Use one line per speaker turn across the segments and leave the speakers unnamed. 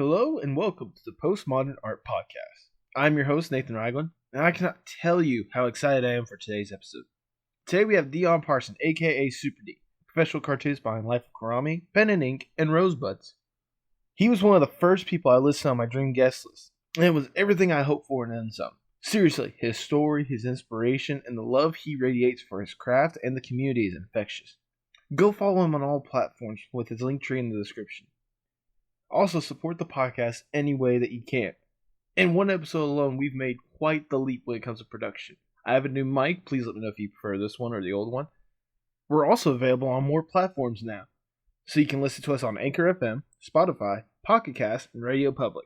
Hello and welcome to the Postmodern Art Podcast. I'm your host, Nathan Ragland, and I cannot tell you how excited I am for today's episode. Today we have Deon Parson AKA upr Dee, professional cartoonist behind Life of Kurami, Pen and Ink, and Rosebuds. He was one of the first people I listed on my dream guest list, and it was everything I hoped for and then some. Seriously, his story, his inspiration, and the love he radiates for his craft and the community is infectious. Go follow him on all platforms with his link tree in the description. Also, support the podcast any way that you can. In one episode alone, we've made quite the leap when it comes to production. I have a new mic. Please let me know if you prefer this one or the old one. We're also available on more platforms now, so you can listen to us on Anchor FM, Spotify, Pocket Cast, and Radio Public.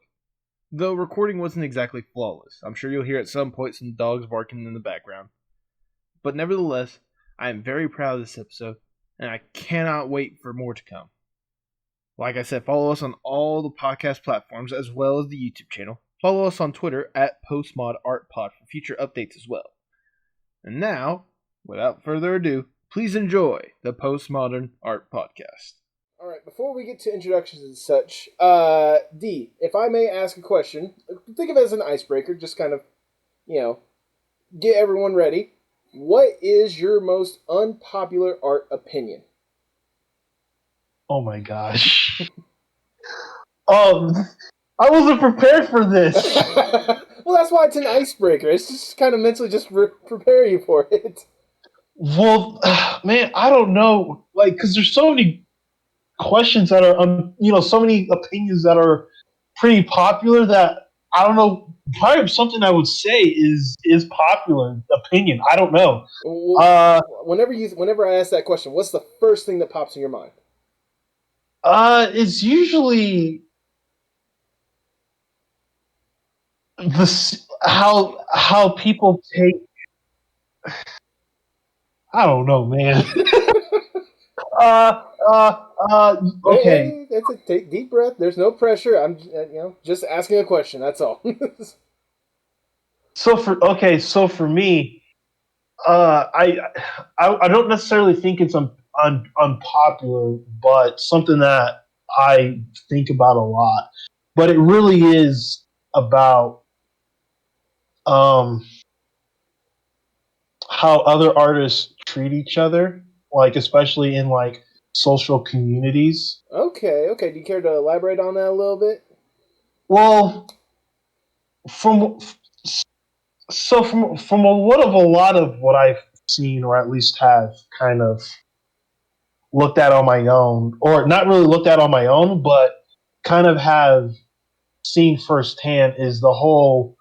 Though recording wasn't exactly flawless, I'm sure you'll hear at some point some dogs barking in the background. But nevertheless, I am very proud of this episode, and I cannot wait for more to come. Like I said, follow us on all the podcast platforms as well as the YouTube channel. Follow us on Twitter at PostmodArtPod for future updates as well. And now, without further ado, please enjoy the Postmodern Art Podcast. Alright, before we get to introductions and such, Dee, if I may ask a question, think of it as an icebreaker, just kind of, get everyone ready. What is your most unpopular art opinion?
Oh my gosh. I wasn't prepared for this.
Well, that's why it's an icebreaker. It's just kind of mentally just prepare you for it.
Well, man, I don't know. Because there's so many questions that are, so many opinions that are pretty popular that I don't know. Probably something I would say is popular opinion. I don't know.
Whenever I ask that question, what's the first thing that pops in your mind?
It's usually how people take. I don't know, man. Okay.
Hey, take deep breath. There's no pressure. I'm, just asking a question. That's all.
So for me, I don't necessarily think it's unpopular, but something that I think about a lot. But it really is about how other artists treat each other, especially in social communities.
Okay. Do you care to elaborate on that a little bit?
Well, from a lot of what I've seen, or at least have kind of looked at on my own, or not really looked at on my own, but kind of have seen firsthand, is the whole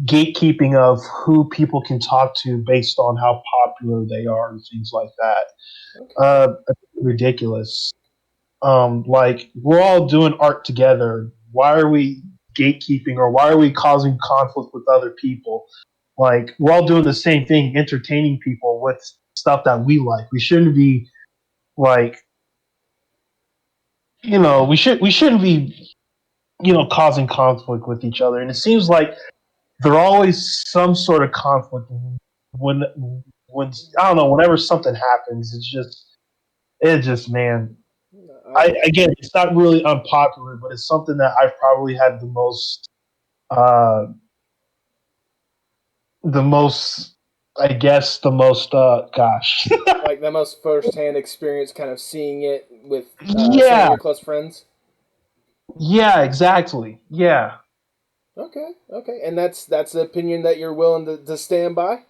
gatekeeping of who people can talk to based on how popular they are and things like that.
Okay.
Ridiculous. We're all doing art together. Why are we gatekeeping, or why are we causing conflict with other people? We're all doing the same thing, entertaining people with stuff that we like. We shouldn't be we shouldn't be causing conflict with each other. And it seems like there's always some sort of conflict when I don't know, whenever something happens. It's just man. Again, it's not really unpopular, but it's something that I've probably had the most, gosh.
Like the most first-hand experience, kind of seeing it with some of your close friends?
Yeah, exactly. Yeah.
Okay. And that's the opinion that you're willing to stand by?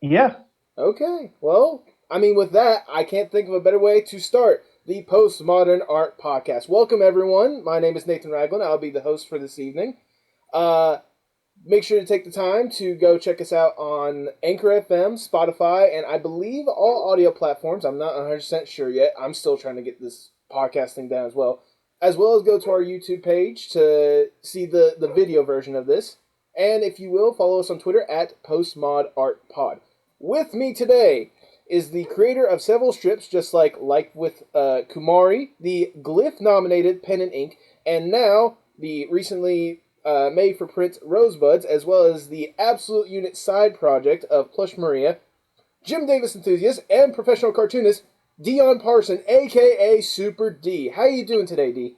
Yeah.
Okay. Well, with that, I can't think of a better way to start the Postmodern Art Podcast. Welcome, everyone. My name is Nathan Ragland. I'll be the host for this evening. Make sure to take the time to go check us out on Anchor FM, Spotify, and I believe all audio platforms. I'm not 100% sure yet. I'm still trying to get this podcasting down as well as go to our YouTube page to see the video version of this. And if you will, follow us on Twitter at PostmodArtPod. With me today is the creator of several strips, just like with Kurami, the Glyph-nominated Pen and Ink, and now the recently made-for-print Rosebuds, as well as the Absolute Unit side project of Plush Maria, Jim Davis enthusiast and professional cartoonist, Deon Parson, a.k.a. upr Dee. How you doing today, Dee?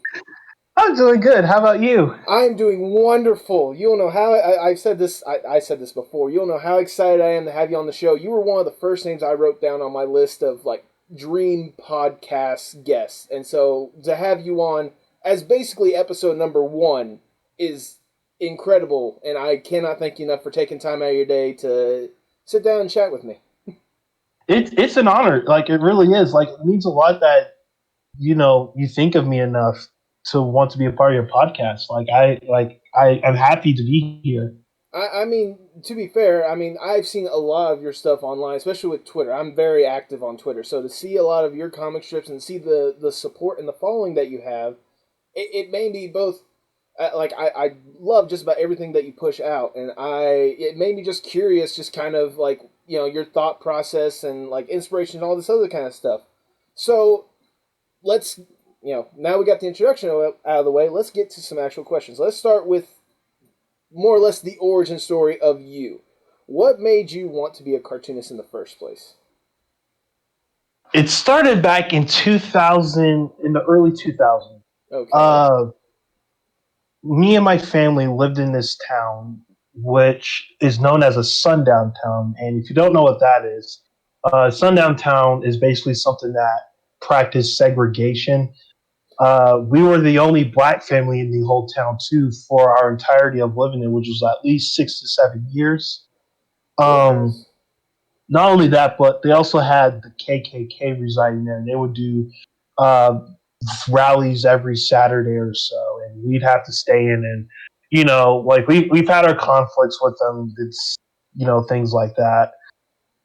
I'm doing good. How about you?
I'm doing wonderful. You don't know how I've said this. I said this before. You don't know how excited I am to have you on the show. You were one of the first names I wrote down on my list of like dream podcast guests, and so to have you on as basically episode number one is incredible. And I cannot thank you enough for taking time out of your day to sit down and chat with me.
It's an honor. Like it really is. Like it means a lot that you think of me enough to want to be a part of your podcast. I am happy to be here.
I mean, to be fair, I mean, I've seen a lot of your stuff online, especially with Twitter. I'm very active on Twitter, so to see a lot of your comic strips and see the support and the following that you have, it made me both I love just about everything that you push out, and it made me just curious, just kind of like your thought process and like inspiration and all this other kind of stuff. So let's now we got the introduction out of the way. Let's get to some actual questions. Let's start with more or less the origin story of you. What made you want to be a cartoonist in the first place?
It started back in 2000, in the early 2000s.
Okay.
Uh, Me and my family lived in this town, which is known as a sundown town. And if you don't know what that is, sundown town is basically something that practiced segregation. We were the only black family in the whole town too for our entirety of living there, which was at least 6 to 7 years. Um,
Goodness.
Not only that, but they also had the KKK residing there, and they would do uh, rallies every Saturday or so, and we'd have to stay in and like we've had our conflicts with them. It's things like that.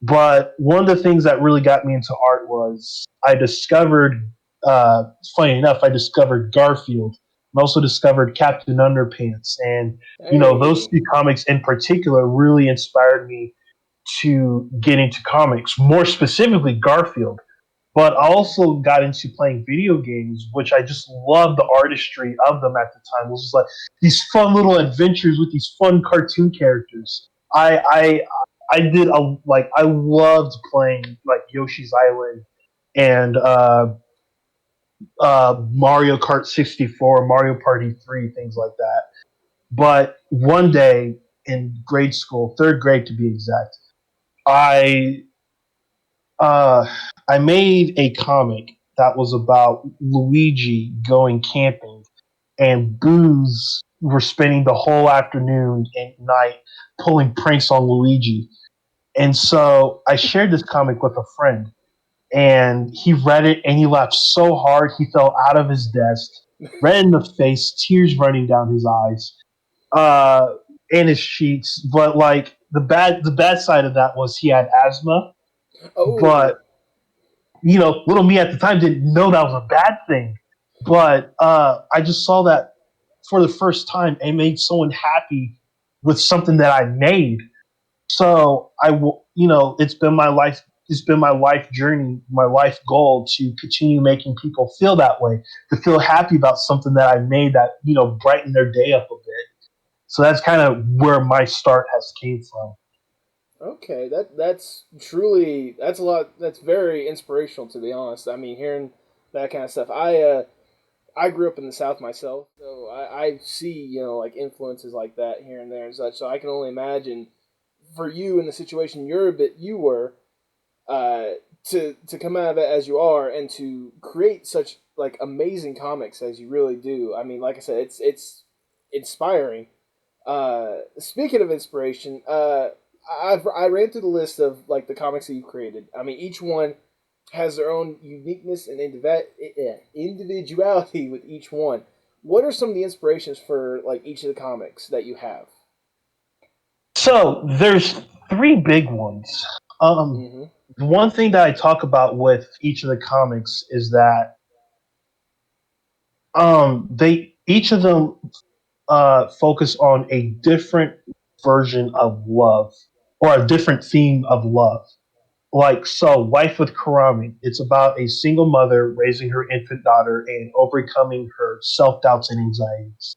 But one of the things that really got me into art was I discovered, funny enough, I discovered Garfield. I also discovered Captain Underpants. And, those
Hey.
two comics in particular really inspired me to get into comics, more specifically Garfield. But I
Okay.
also got into playing video games, which I just loved the artistry of them at the time. It was just like these fun little adventures with these fun cartoon characters. I did a like I loved playing like Yoshi's Island and Mario Kart 64, Mario Party 3, things like that. But one day in grade school, third grade to be exact, I uh, I made a comic that was about Luigi going camping, and Booze were spending the whole afternoon and night pulling pranks on Luigi. And so I shared this comic with a friend, and he read it and he laughed so hard he fell out of his desk, red in the face, tears running down his eyes, uh, and his cheeks. But like the bad side of that was he had asthma,
Oh.
but little me at the time didn't know that was a bad thing. But I just saw that for the first time, it made someone happy with something that I made. So it's been my life. It's been my life journey, my life goal to continue making people feel that way, to feel happy about something that I made that brightened their day up a bit. So that's kind of where my start has came from.
Okay, that's truly that's a lot. That's very inspirational, to be honest. I mean, hearing that kind of stuff. I grew up in the South myself, so I see like influences like that here and there and such. So I can only imagine for you in the situation you were uh, to come out of it as you are and to create such like amazing comics as you really do. I mean, like I said, it's inspiring. Speaking of inspiration, I ran through the list of like the comics that you created. I mean, each one has their own uniqueness and individuality with each one. What are some of the inspirations for like each of the comics that you have?
So there's three big ones.
Mm-hmm.
One thing that I talk about with each of the comics is that they each of them focus on a different version of love or a different theme of love. Like so, Life with Kurami. It's about a single mother raising her infant daughter and overcoming her self doubts and anxieties.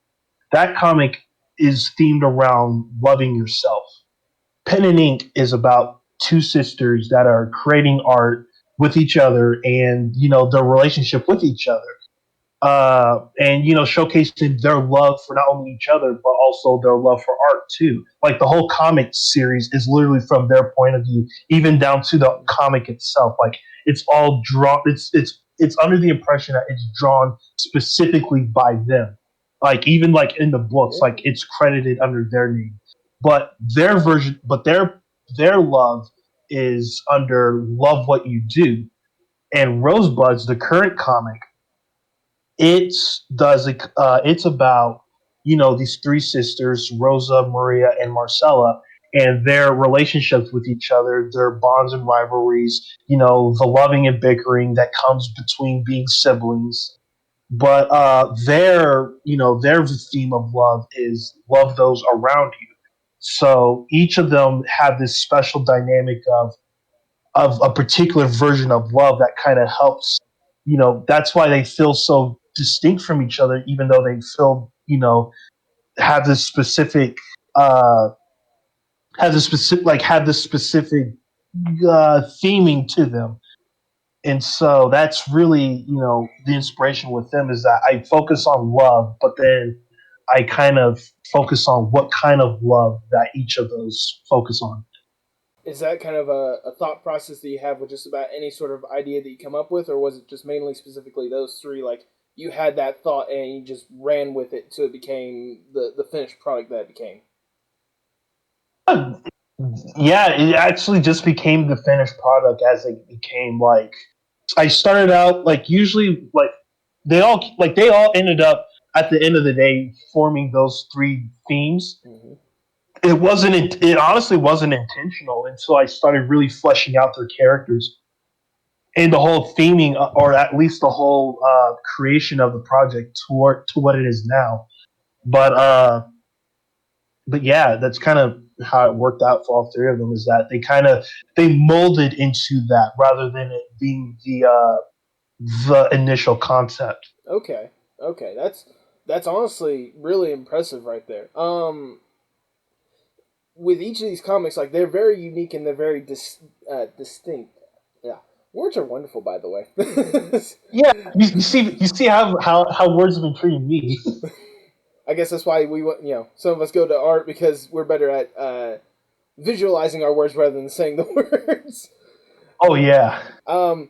That comic is themed around loving yourself. Pen and Ink is about two sisters that are creating art with each other and their relationship with each other. and showcasing their love for not only each other but also their love for art too. Like the whole comic series is literally from their point of view, even down to the comic itself. Like it's all drawn. It's under the impression that it's drawn specifically by them. Like even like in the books,
Yeah.
like it's credited under their name, but their version, but their love is under Love What You Do. And Rosebuds, the current comic, it's about these three sisters, Rosa, Maria, and Marcella, and their relationships with each other, their bonds and rivalries, the loving and bickering that comes between being siblings. But their theme of love is love those around you. So each of them have this special dynamic of a particular version of love that kind of helps. That's why they feel so distinct from each other, even though they feel, have this specific, uh, have this specific theming to them. And so that's really, the inspiration with them is that I focus on love, but then I kind of focus on what kind of love that each of those focus on.
Is that kind of a thought process that you have with just about any sort of idea that you come up with, or was it just mainly specifically those three? Like you had that thought and you just ran with it so it became the finished product that it became.
Yeah, it actually just became the finished product as it became like I started out like usually like they all ended up at the end of the day forming those three themes.
Mm-hmm.
It honestly wasn't intentional until I started really fleshing out their characters and the whole theming, or at least the whole creation of the project to what it is now. But yeah, that's kind of how it worked out for all three of them. Is that they molded into that rather than it being the initial concept.
Okay, okay, that's honestly really impressive right there. With each of these comics, like they're very unique and they're very distinct. Yeah, words are wonderful, by the way.
Yeah, you see how words have been treating me.
I guess that's why some of us go to art because we're better at visualizing our words rather than saying the words.
Oh yeah.
Um,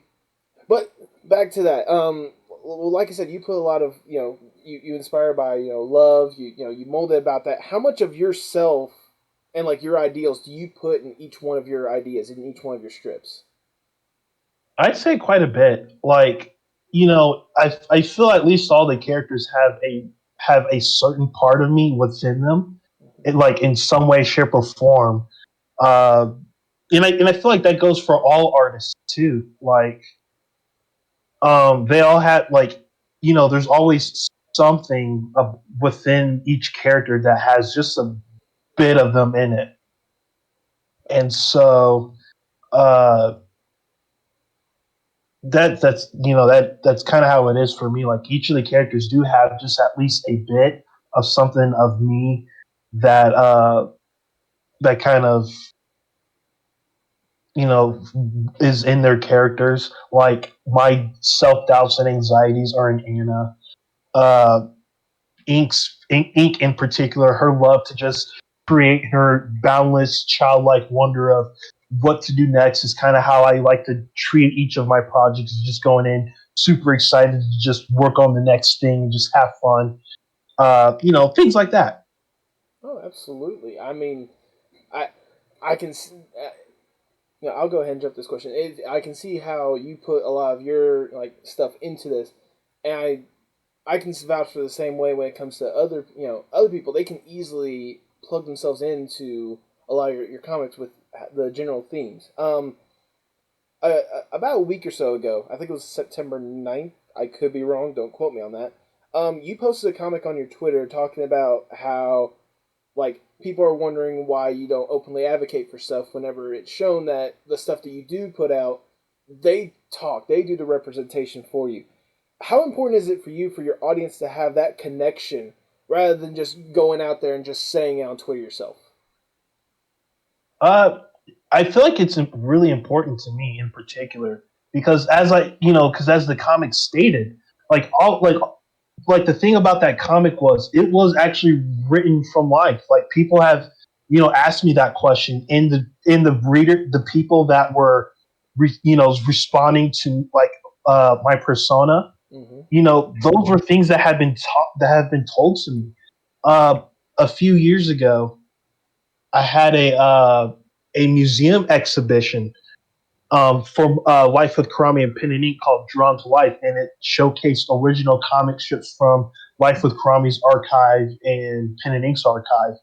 but back to that. Well, like I said, you put a lot of you inspire by love. You molded about that. How much of yourself and like your ideals do you put in each one of your ideas in each one of your strips?
I'd say quite a bit. Like, I feel at least all the characters have a certain part of me within them, like in some way, shape, or form. Uh, and I feel like that goes for all artists too. Like, they all have like, there's always something within each character that has just a bit of them in it, and so. Uh, that's kind of how it is for me. Like each of the characters do have just at least a bit of something of me that that kind of you know is in their characters. Like my self doubts and anxieties are in Anna. Uh, Ink in particular, her love to just create her boundless childlike wonder of what to do next is kind of how I like to treat each of my projects. Just going in super excited to just work on the next thing and just have fun. Things like that.
Oh, absolutely. I mean, I I can I'll go ahead and jump this question. I can see how you put a lot of your like stuff into this, and I can vouch for the same way when it comes to other people. They can easily plug themselves into a lot of your comics with the general themes. About a week or so ago, I think it was September 9th. I could be wrong. Don't quote me on that. You posted a comic on your Twitter talking about how like people are wondering why you don't openly advocate for stuff whenever it's shown that the stuff that you do put out, they do the representation for you. How important is it for you for your audience to have that connection rather than just going out there and just saying it on Twitter yourself?
Uh, I feel like it's really important to me in particular because as the comic stated, like like the thing about that comic was it was actually written from life. Like people have, asked me that question in the reader, the people that were, responding to like my persona.
Mm-hmm.
Those were things that had been taught, that have been told to me. Uh, a few years ago, I had a museum exhibition from Life with Kurami and Pen and Ink called Drawn to Life, and it showcased original comic strips from Life with Kurami's archive and Pen and Ink's archive.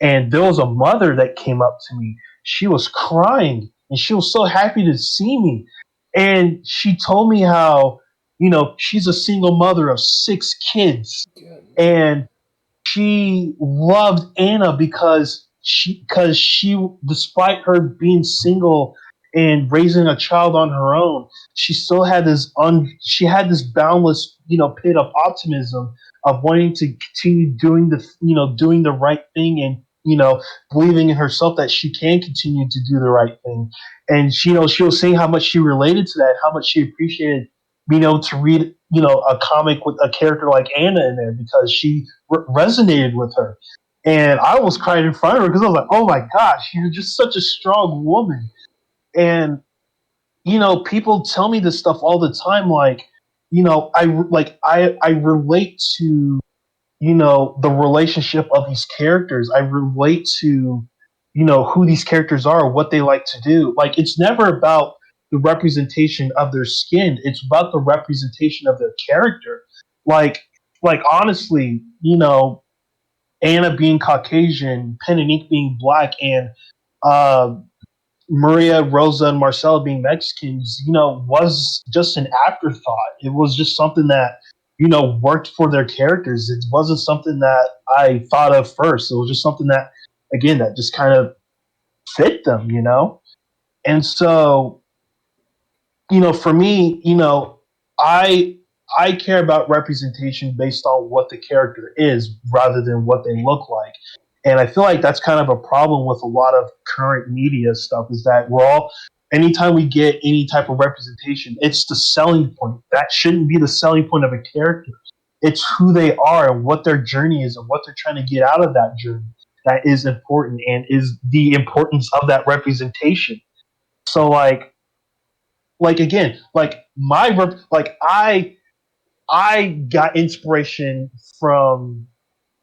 And there was a mother that came up to me. She was crying, and she was so happy to see me. And she told me how, she's a single mother of 6 kids,
Good.
and she loved Anna because she despite her being single and raising a child on her own, she still had she had this boundless, pit of optimism of wanting to continue doing the right thing, and believing in herself that she can continue to do the right thing. And she was saying how much she related to that, how much she appreciated to read a comic with a character like Anna in there, because she resonated with her. And I was crying in front of her because I was like, oh my gosh, you're just such a strong woman. And, people tell me this stuff all the time. Like, I relate to, the relationship of these characters. I relate to, who these characters are, what they like to do. Like, it's never about the representation of their skin. It's about the representation of their character. Like, honestly, Anna being Caucasian, Pen and Ink being black, and uh, Maria, Rosa, and Marcella being Mexicans, was just an afterthought. It was just something that, worked for their characters. It wasn't something that I thought of first. It was just something that, again, that just kind of fit them. And so, for me, I I care about representation based on what the character is rather than what they look like. And I feel like that's kind of a problem with a lot of current media stuff, is that we're all, anytime we get any type of representation, it's the selling point. That shouldn't be the selling point of a character. It's who they are and what their journey is and what they're trying to get out of that journey that is important, and is the importance of that representation. So like again, like I got inspiration from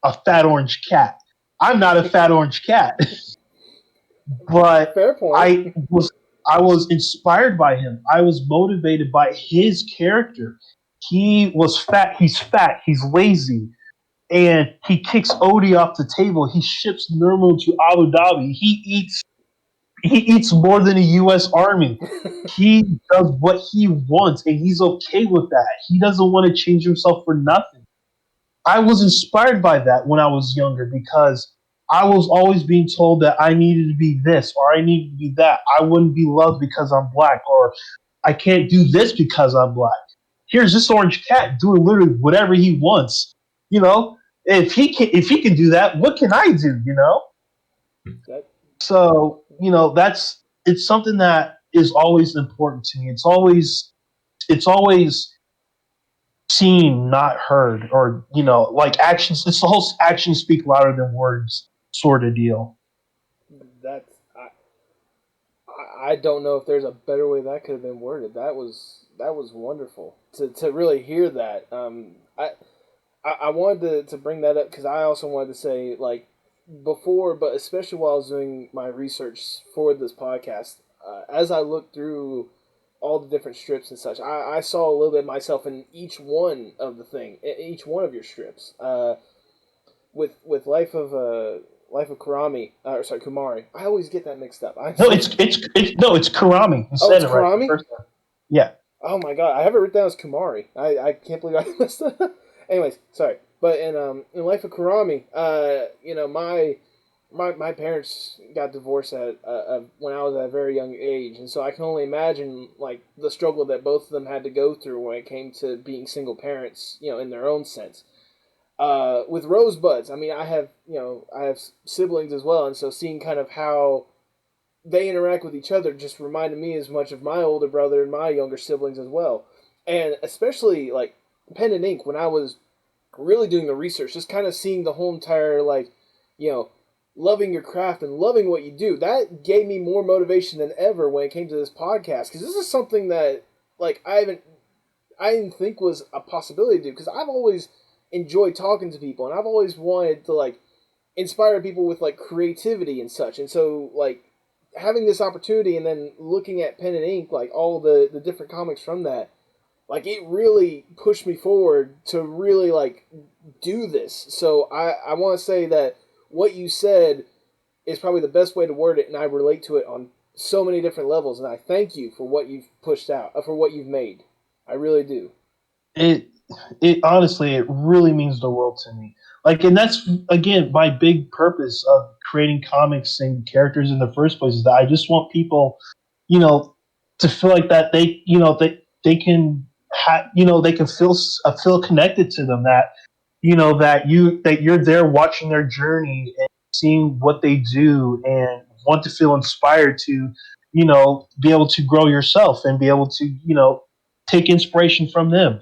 a fat orange cat. I'm not a fat orange cat, but
Fair point.
I was inspired by him. I was motivated by his character. He was fat. He's fat. He's lazy, and he kicks Odie off the table. He ships Nermal to Abu Dhabi. He eats more than a U.S. Army. He does what he wants, and he's okay with that. He doesn't want to change himself for nothing. I was inspired by that when I was younger, because I was always being told that I needed to be this or I needed to be that. I wouldn't be loved because I'm black, or I can't do this because I'm black. Here's this orange cat doing literally whatever he wants. You know, if he can do that, what can I do?
That
So that's it's something that is always important to me. It's always seen, not heard, or like actions. It's the whole actions speak louder than words sort of deal.
that's I don't know if there's a better way that could have been worded. That was wonderful to really hear that. I wanted to bring that up because I also wanted to say, like, before, but especially while I was doing my research for this podcast, as I looked through all the different strips and such, I saw a little bit of myself in each one of each one of your strips. With Life of Kurami, or sorry, Kumari. I always get that mixed up.
No, it's Kurami. You
Oh,
said
it's
it right the
Kurami.
first time. Yeah.
Oh my god, I have it written down as Kumari. I can't believe I messed up. Anyways, sorry. But in Life of Kurami, my parents got divorced when I was at a very young age, and so I can only imagine like the struggle that both of them had to go through when it came to being single parents, in their own sense. With Rosebuds, I mean, I have siblings as well, and so seeing kind of how they interact with each other just reminded me as much of my older brother and my younger siblings as well. And especially like Pen and Ink, when I was really doing the research, just kind of seeing the whole entire, like, you know, loving your craft and loving what you do. That gave me more motivation than ever when it came to this podcast, because this is something that, like, I didn't think was a possibility to do, because I've always enjoyed talking to people, and I've always wanted to, like, inspire people with, like, creativity and such. And so, like, having this opportunity and then looking at pen and ink, like, all the different comics from that, like, it really pushed me forward to really, like, do this. So I want to say that what you said is probably the best way to word it, and I relate to it on so many different levels, and I thank you for what you've pushed out, for what you've made. I really do.
It it honestly, it really means the world to me. Like, and that's again my big purpose of creating comics and characters in the first place, is that I just want people, you know, to feel like that they, they can they can feel connected to them, that that you're there watching their journey and seeing what they do, and want to feel inspired to, be able to grow yourself and be able to, take inspiration from them.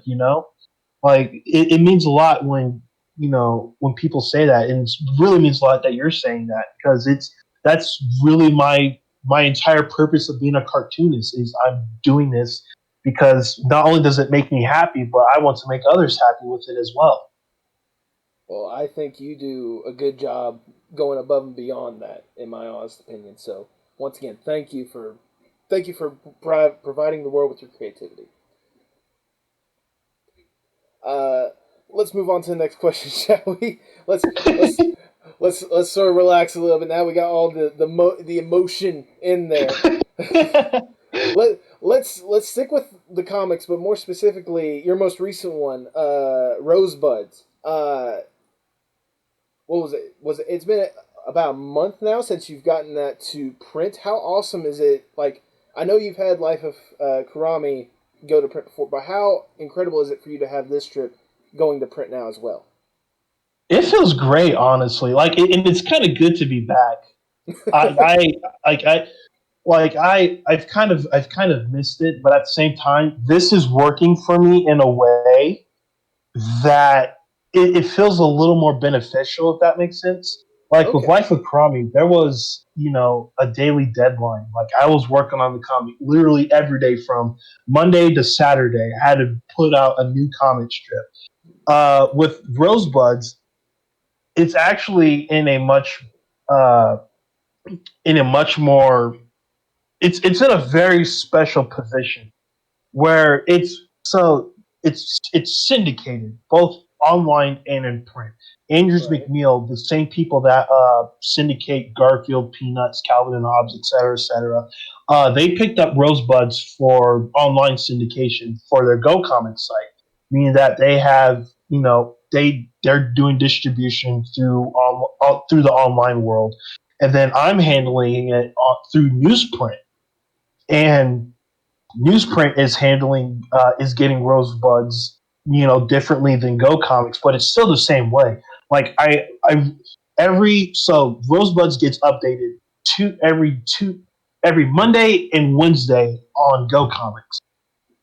Like, it means a lot when, when people say that, and it really means a lot that you're saying that, because that's really my entire purpose of being a cartoonist. Is I'm doing this because not only does it make me happy, but I want to make others happy with it as well.
Well, I think you do a good job going above and beyond that, in my honest opinion. So, once again, thank you for providing the world with your creativity. Uh, let's move on to the next question, shall we? Let's let's sort of relax a little bit. Now we got all the emotion in there. Let's stick with the comics, but more specifically, your most recent one, Rosebuds. What was it? It's been about a month now since you've gotten that to print. How awesome is it? Like, I know you've had Life of Kurami go to print before, but how incredible is it for you to have this strip going to print now as well?
It feels great, honestly. Like, and it's kind of good to be back. I, like, I've kind of missed it, but at the same time, this is working for me in a way that it feels a little more beneficial, if that makes sense. Like, with
Okay.
Life of Crummy, there was, a daily deadline. Like, I was working on the comic literally every day from Monday to Saturday. I had to put out a new comic strip. With Rosebuds, it's actually uh, in a much more, it's in a very special position where it's syndicated both online and in print. Andrews
Right.
McNeil, the same people that syndicate Garfield, Peanuts, Calvin and Hobbes, etc., etc., they picked up Rosebuds for online syndication for their Go Comics site, meaning that they have, they're doing distribution through the online world, and then I'm handling it through newsprint. And newsprint is getting Rosebuds, differently than Go Comics, but it's still the same way. Like, I every so Rosebuds gets updated every Monday and Wednesday on Go Comics,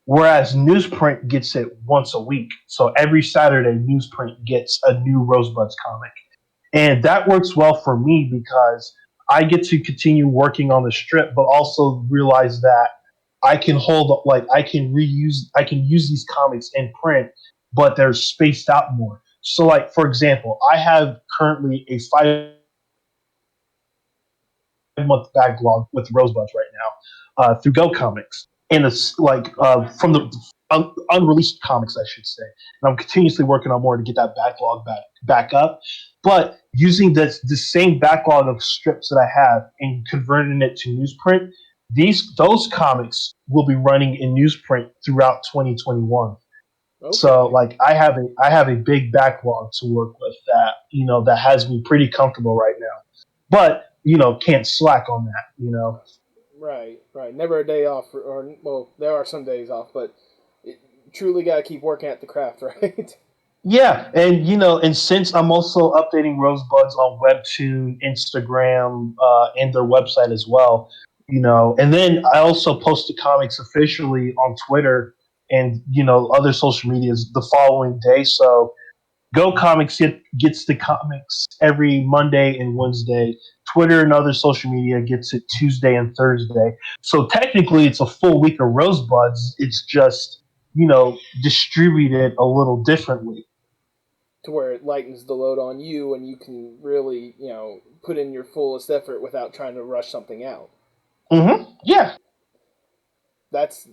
whereas newsprint gets it once a week. So every Saturday, newsprint gets a new Rosebuds comic, and that works well for me because I get to continue working on the strip, but also realize that I can use these comics in print, but they're spaced out more. So, like, for example, I have currently a 5 month backlog with Rosebuds right now, through Go Comics, and it's like, from the unreleased comics, I should say. And I'm continuously working on more to get that backlog back up. But using the same backlog of strips that I have and converting it to newsprint, those comics will be running in newsprint throughout 2021. So,
Okay.
like, I have a big backlog to work with, that, that has me pretty comfortable right now. But, can't slack on that,
Right. Right. Never a day off, or well, there are some days off, but it, truly got to keep working at the craft, right?
Yeah, and and since I'm also updating Rosebuds on Webtoon, Instagram, and their website as well, and then I also post the comics officially on Twitter and other social medias the following day. So Go Comics gets the comics every Monday and Wednesday. Twitter and other social media gets it Tuesday and Thursday. So technically, it's a full week of Rosebuds. It's just distributed a little differently.
To where it lightens the load on you, and you can really, put in your fullest effort without trying to rush something out.
Yeah.
That's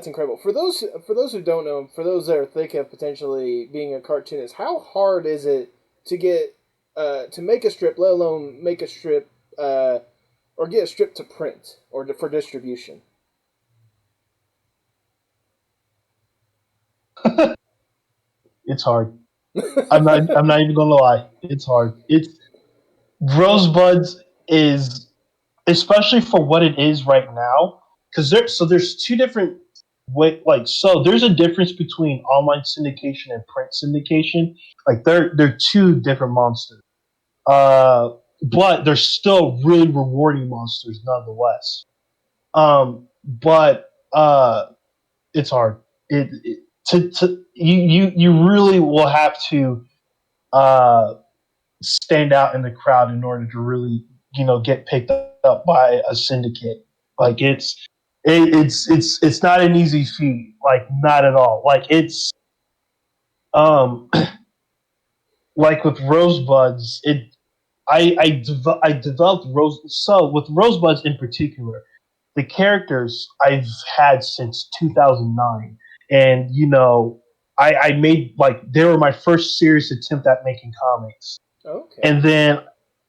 incredible. For those who don't know, for those that are thinking of potentially being a cartoonist, how hard is it to get to make a strip, let alone make a strip or get a strip to print or for distribution?
It's hard. I'm not even gonna lie. It's hard. It's Rosebuds is, especially for what it is right now, because there's two different there's a difference between online syndication and print syndication. Like they're two different monsters. Uh, but they're still really rewarding monsters nonetheless. But it's hard. It to you really will have to uh stand out in the crowd in order to really get picked up by a syndicate. Like it's not an easy feat. Like not at all. Like it's um like with Rosebuds. I developed with Rosebuds in particular. The characters I've had since 2009, and I made they were my first serious attempt at making comics.
Okay.
And then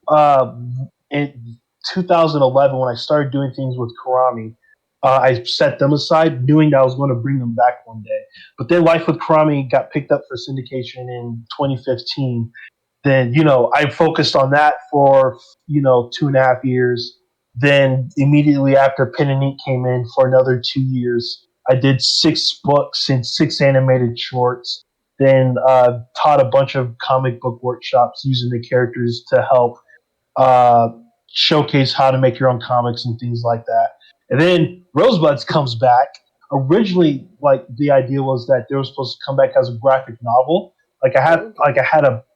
uh, in 2011, when I started doing things with Kurami, I set them aside, knowing that I was going to bring them back one day. But then Life with Kurami got picked up for syndication in 2015. Then I focused on that for 2.5 years. Then immediately after Pen and Ink came in for another 2 years, I did 6 books and 6 animated shorts. Then taught a bunch of comic book workshops using the characters to help uh, showcase how to make your own comics and things like that. And then Rosebuds comes back. Originally, the idea was that they were supposed to come back as a graphic novel.
Okay.
I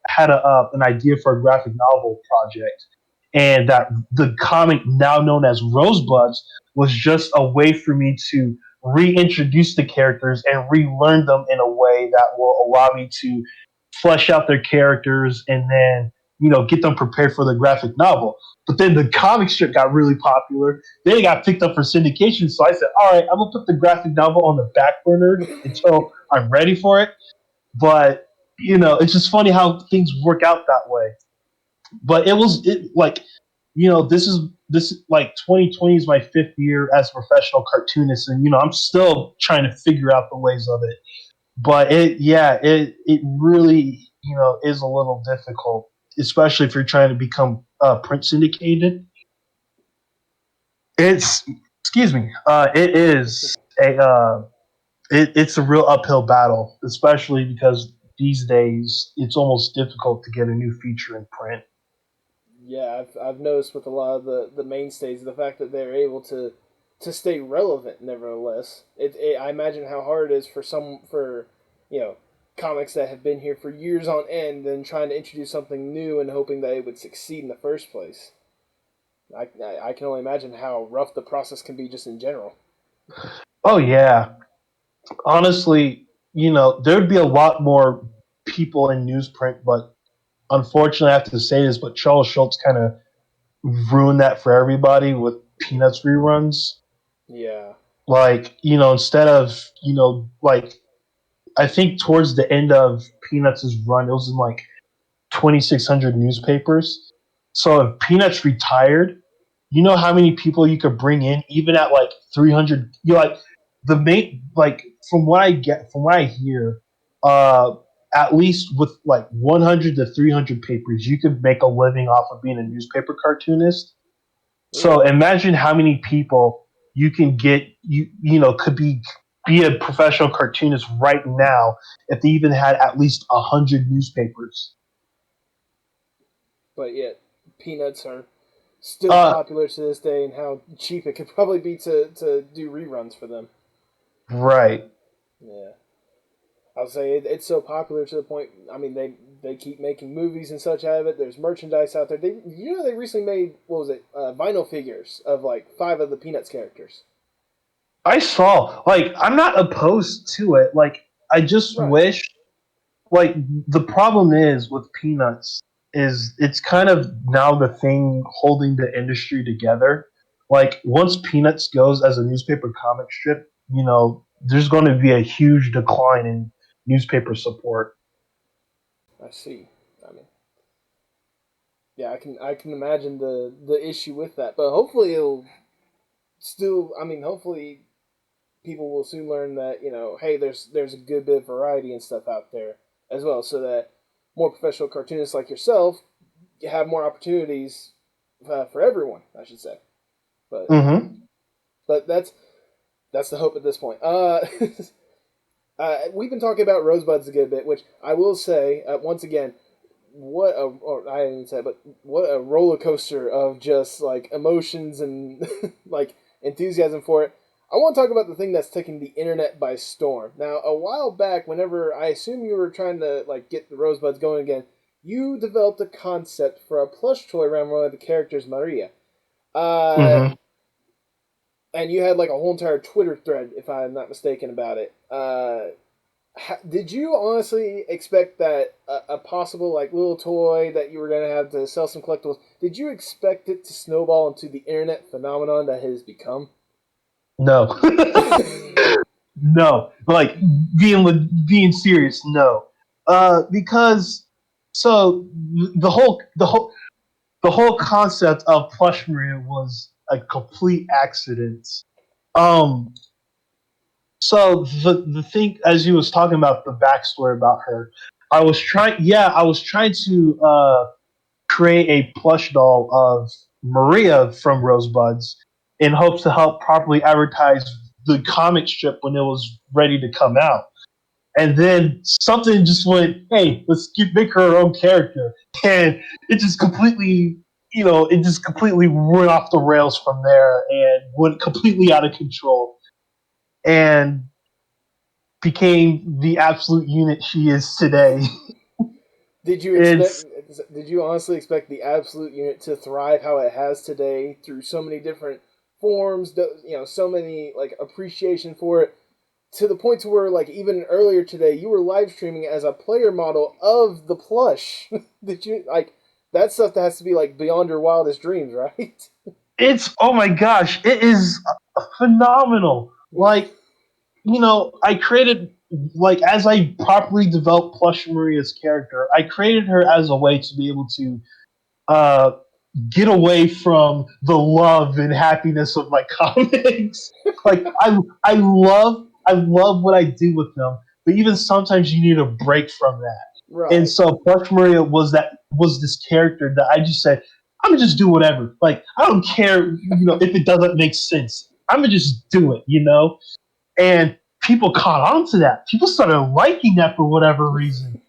had an idea for a graphic novel project, and that the comic now known as Rosebuds was just a way for me to reintroduce the characters and relearn them in a way that will allow me to flesh out their characters and then get them prepared for the graphic novel. But then the comic strip got really popular. Then it got picked up for syndication. So I said, all right, I'm gonna put the graphic novel on the back burner until I'm ready for it. But it's just funny how things work out that way. But this is like 2020 is my 5th year as a professional cartoonist, and I'm still trying to figure out the ways of it. But it really is a little difficult, especially if you're trying to become print syndicated. It's excuse me. It is it's a real uphill battle, especially because these days it's almost difficult to get a new feature in print.
Yeah, I've noticed with a lot of the mainstays the fact that they're able to stay relevant. Nevertheless, I imagine how hard it is for you know comics that have been here for years on end and trying to introduce something new and hoping that it would succeed in the first place. I can only imagine how rough the process can be just in general.
Oh yeah, honestly, there'd be a lot more people in newsprint, but unfortunately, I have to say this, but Charles Schultz kind of ruined that for everybody with Peanuts reruns.
Yeah.
Instead of I think towards the end of Peanuts' run, it was in 2,600 newspapers. So if Peanuts retired, you know how many people you could bring in, even at 300. The main from what I hear, uh, at least with 100 to 300 papers, you could make a living off of being a newspaper cartoonist. So
Ooh.
imagine how many people you can get could be a professional cartoonist right now if they even had at least 100 newspapers.
But yet, peanuts are still
Uh,
popular to this day, and how cheap it could probably be to do reruns for them.
right.
Yeah. I'll say it's so popular to the point. I mean, they keep making movies and such out of it. There's merchandise out there. They recently made, what was it, vinyl figures of like 5 of the Peanuts characters.
I saw. Like, I'm not opposed to it. Like, I just
Right.
wish. Like, the problem is with Peanuts is it's kind of now the thing holding the industry together. Like, once Peanuts goes as a newspaper comic strip, there's going to be a huge decline in newspaper support.
I see. I mean, yeah, I can imagine the issue with that, but hopefully it'll still. I mean, hopefully people will soon learn that hey, there's a good bit of variety and stuff out there as well, so that more professional cartoonists like yourself have more opportunities for everyone, I should say. But
Mm-hmm.
but that's the hope at this point. We've been talking about Rosebuds a good bit, which I will say once again, or I didn't even say, but what a roller coaster of just like emotions and like enthusiasm for it. I want to talk about the thing that's taking the internet by storm. Now, a while back, whenever I assume you were trying to like get the Rosebuds going again, you developed a concept for a plush toy around one of the characters, Maria.
Mm-hmm.
And you had like a whole entire Twitter thread, if I'm not mistaken, about it. Did you honestly expect that a possible like little toy that you were gonna have to sell some collectibles? Did you expect it to snowball into the internet phenomenon that it has become?
No. No. Like, being serious, no. Because so the whole concept of Plush Maria was a complete accident. Um, so the thing, as you was talking about the backstory about her, I was trying to create a plush doll of Maria from Rosebuds in hopes to help properly advertise the comic strip when it was ready to come out. And then something just went, hey, make her own character, and it just completely went off the rails from there and went completely out of control and became the absolute unit she is today.
Did you expect?
It's
Did you honestly expect the absolute unit to thrive how it has today through so many different forms? So many like appreciation for it to the point to where like even earlier today you were live streaming as a player model of the plush. Did you like that stuff that has to be like beyond your wildest dreams, right?
it's oh my gosh, it is phenomenal. Like, I created, like, as I properly developed Plush Maria's character, I created her as a way to be able to uh, get away from the love and happiness of my comics. Like, I love what I do with them, but even sometimes you need a break from that. And
Right.
so Plush Maria was this character that I just said, I'm gonna just do whatever. Like, I don't care, if it doesn't make sense. I'm gonna just do it. And people caught on to that. People started liking that for whatever reason.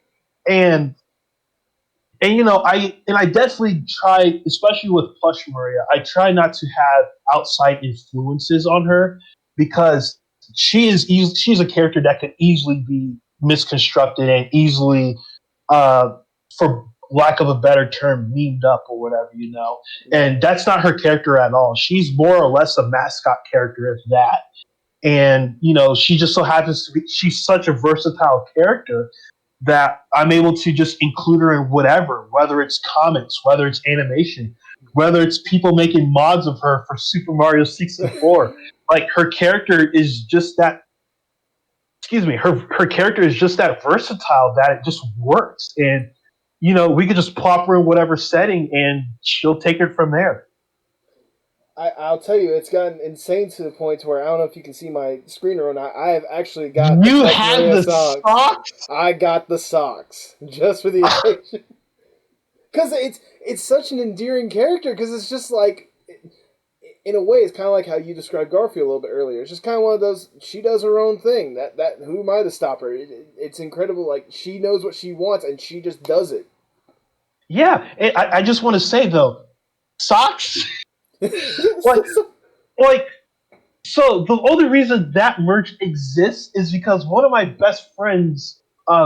And I definitely try, especially with Plush Maria, I try not to have outside influences on her because she's a character that can easily be misconstructed and easily, uh, for lack of a better term, memed up or whatever. And that's not her character at all. She's more or less a mascot character, if that. And she just so happens to be, she's such a versatile character that I'm able to just include her in whatever, whether it's comics, whether it's animation, whether it's people making mods of her for Super Mario 64. Like, her character is just that, excuse me, her character is just that versatile that it just works. And we could just plop her in whatever setting and she'll take it from there.
I'll tell you, it's gotten insane to the point where I don't know if you can see my screen or not. I have actually got the
You
Plush
have
Maria
the
socks.
socks.
I got the socks just for the occasion because it's such an endearing character because it's just like in a way it's kind of like how you described Garfield a little bit earlier. It's just kind of one of those she does her own thing. That who am I to stop her? It's incredible. Like she knows what she wants and she just does it.
Yeah, I just want to say though, socks.
Yes,
like like so the only reason that merch exists is because one of my best friends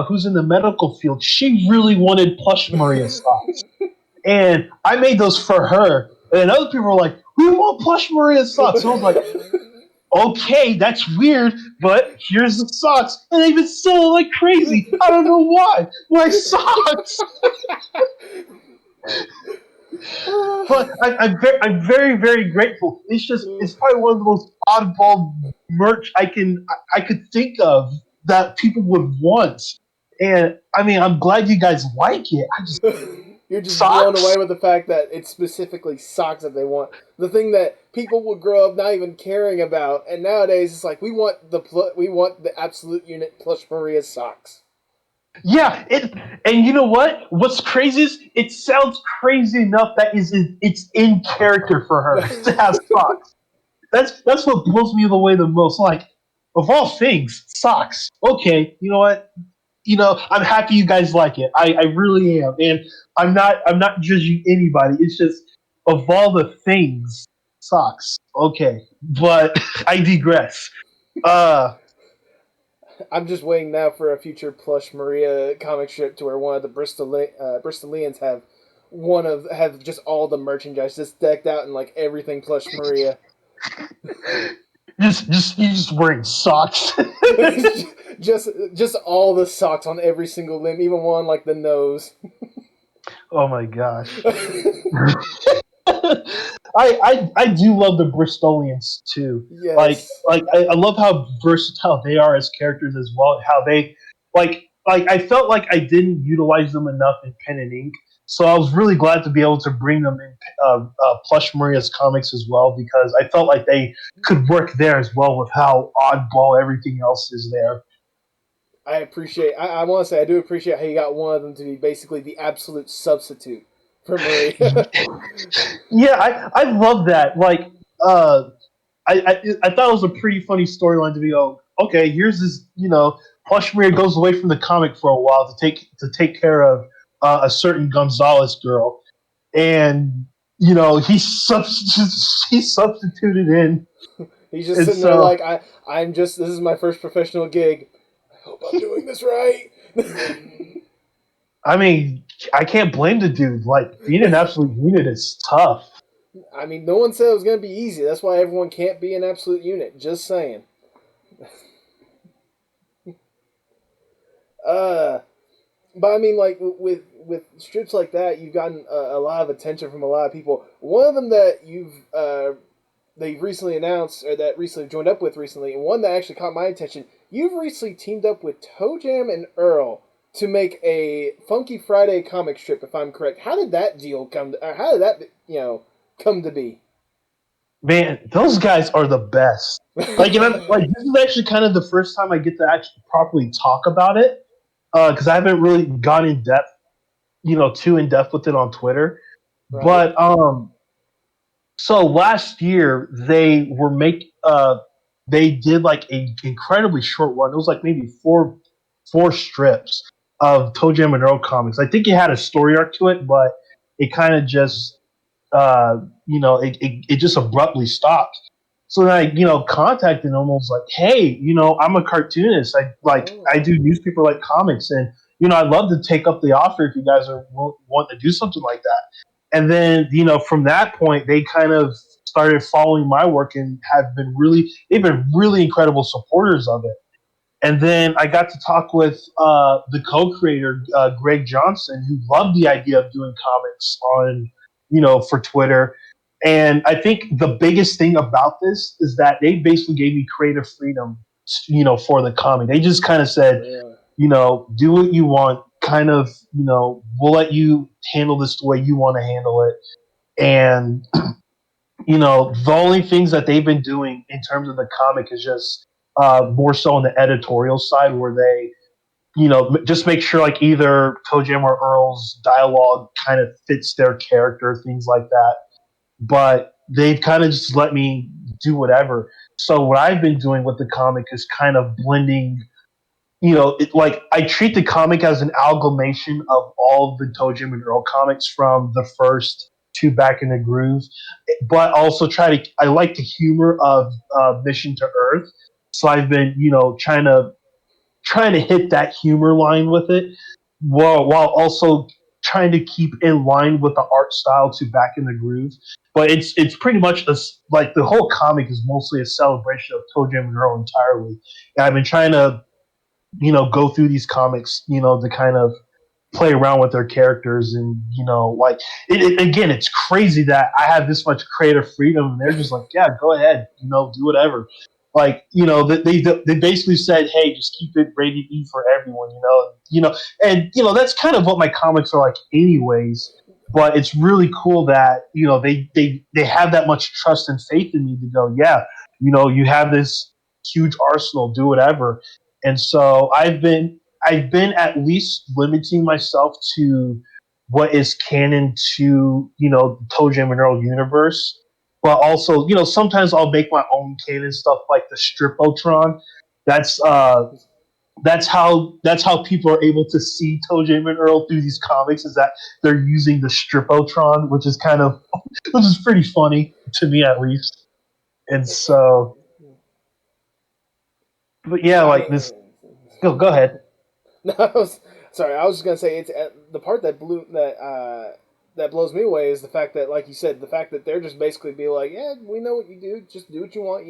who's in the medical field, she really wanted Plush Maria socks, and I made those for her. And other people were like, "We want Plush Maria socks." So I was like, "Okay, that's weird, but here's the socks." And they've been selling like crazy. I don't know why. My socks. But I'm very, very grateful. It's probably one of the most oddball merch I could think of that people would want. And I mean, I'm glad you guys like it. I just
You're just blown
socks.
away with the fact that it's specifically socks that they want. The thing that people would grow up not even caring about, and nowadays it's like we want the absolute unit Plush Maria socks.
Yeah, and you know what? What's crazy is it sounds crazy enough that it's in character for her to have socks. That's what blows me away the most. Like, of all things, socks. Okay, you know what? I'm happy you guys like it. I really am, and I'm not judging anybody. It's just of all the things, socks. Okay, but I digress. Uh,
I'm just waiting now for a future Plush Maria comic strip to where one of the Bristolians have just all the merchandise just decked out in like everything Plush Maria.
just you just wearing socks.
just all the socks on every single limb, even one like the nose.
Oh my gosh. I do love the Bristolians too.
Yes.
I love how versatile they are as characters as well. How they like I felt like I didn't utilize them enough in pen and ink, so I was really glad to be able to bring them in Plush Maria's comics as well because I felt like they could work there as well with how oddball everything else is there.
I want to say I do appreciate how you got one of them to be basically the absolute substitute for Maria.
Yeah, I love that. Like, I thought it was a pretty funny storyline to be. Oh, okay, here's this. Plush Maria goes away from the comic for a while to take care of a certain Gonzalez girl, and he's substituted in,
He's just
and
sitting there
so
like this is my first professional gig. I hope I'm doing this right.
I mean, I can't blame the dude. Like being an absolute unit is tough.
I mean, no one said it was going to be easy. That's why everyone can't be an absolute unit. Just saying. Uh, but I mean, like with strips like that, you've gotten a lot of attention from a lot of people. One of them that you've recently announced or that recently joined up with recently, and one that actually caught my attention. You've recently teamed up with ToeJam and Earl to make a Funky Friday comic strip, if I'm correct. How did that deal come? How did that come to be?
Man, those guys are the best. Like, and I'm like, this is actually kind of the first time I get to actually properly talk about it because I haven't really gone in depth, too in depth with it on Twitter.
Right.
But so last year they did like a incredibly short run. It was like maybe four strips of ToeJam and Earl comics. I think it had a story arc to it, but it kind of just it just abruptly stopped. So then contacted him and was like, hey, I'm a cartoonist. I do newspaper like comics, and I'd love to take up the offer if you guys want to do something like that. And then from that point, they kind of started following my work and they've been really incredible supporters of it. And then I got to talk with the co-creator Greg Johnson, who loved the idea of doing comics on, for Twitter. And I think the biggest thing about this is that they basically gave me creative freedom, for the comic. They just kind of said,
Really?
do what you want. Kind of, we'll let you handle this the way you want to handle it. And the only things that they've been doing in terms of the comic is just more so on the editorial side, where they, just make sure like either ToeJam or Earl's dialogue kind of fits their character, things like that. But they've kind of just let me do whatever. So what I've been doing with the comic is kind of blending. Like I treat the comic as an amalgamation of all of the ToeJam and Earl comics from the first two Back in the Groove, but also I like the humor of Mission to Earth. So I've been, trying to trying to hit that humor line with it, while also trying to keep in line with the art style to back in the groove. But it's pretty much like the whole comic is mostly a celebration of ToeJam and Earl entirely. And I've been trying to go through these comics, to kind of play around with their characters, and like again, it's crazy that I have this much creative freedom, and they're just like, yeah, go ahead, do whatever. Like, they basically said, hey, just keep it rated E for everyone, and that's kind of what my comics are like, anyways. But it's really cool that they have that much trust and faith in me to go, yeah, you have this huge arsenal, do whatever. And so I've been at least limiting myself to what is canon to the ToeJam and Earl universe, but also sometimes I'll make my own canon stuff like the Stripotron. That's that's how people are able to see ToeJam and Earl through these comics, is that they're using the Stripotron, which is kind of which is pretty funny to me at least. And so, but yeah,
I
like
mean,
this. Go ahead.
no, sorry. I was just gonna say it's the part that blows me away is the fact that, like you said, the fact that they're just basically be like, yeah, we know what you do, just do what you want.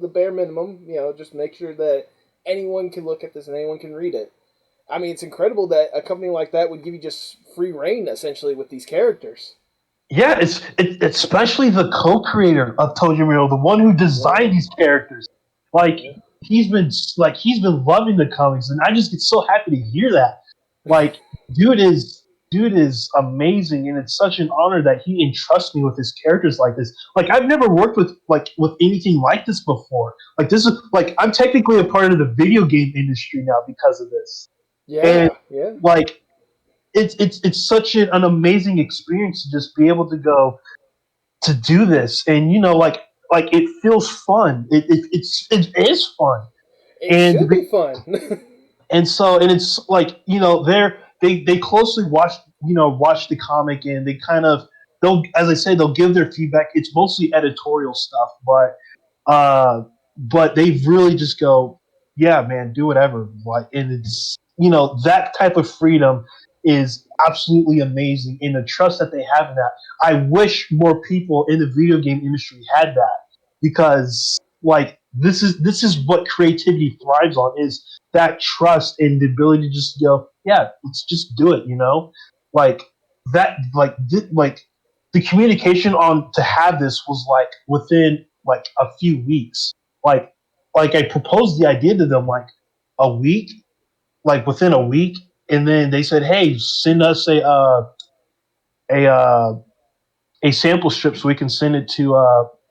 The bare minimum. Just make sure that anyone can look at this and anyone can read it. I mean, it's incredible that a company like that would give you just free reign essentially with these characters.
Yeah, especially the co-creator of ToeJam Earl, the one who
Yeah,
designed these characters. Like
yeah.
he's been loving the comics, and I just get so happy to hear that. Like, dude is dude is amazing, and it's such an honor that he entrusts me with his characters like this. Like, I've never worked with anything like this before. Like, this is like, I'm technically a part of the video game industry now because of this, and
Yeah, yeah.
like it's such an amazing experience to just be able to go to do this, and like it feels fun. It is fun,
It
and
should be fun.
it's like they closely watch the comic, and they kind of, they'll, as I say, they'll give their feedback. It's mostly editorial stuff, uh, but they really just go, yeah, man, do whatever. Like, and it's that type of freedom is absolutely amazing, and the trust that they have in that. I wish more people in the video game industry had that, because like this is what creativity thrives on, is that trust and the ability to just go, yeah, let's just do it. Like that, like the communication on to have this was like within like a few weeks. Like I proposed the idea to them like a week, like within a week, and then they said, "Hey, send us a a sample strip so we can send it to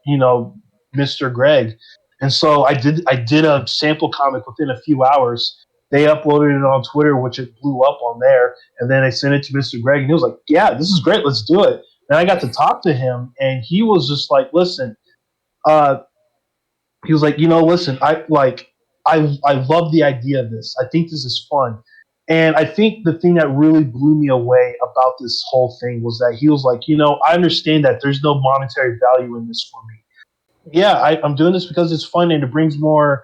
you know Mr. Greg." And so I did a sample comic within a few hours. They uploaded it on Twitter, which it blew up on there, and then I sent it to Mr. Greg, and he was like, "Yeah, this is great. Let's do it." And I got to talk to him, and he was just like, "Listen, uh, he was like, listen, I love the idea of this. I think this is fun." And I think the thing that really blew me away about this whole thing was that he was like, I understand that there's no monetary value in this for me. Yeah, I'm doing this because it's fun, and it brings more,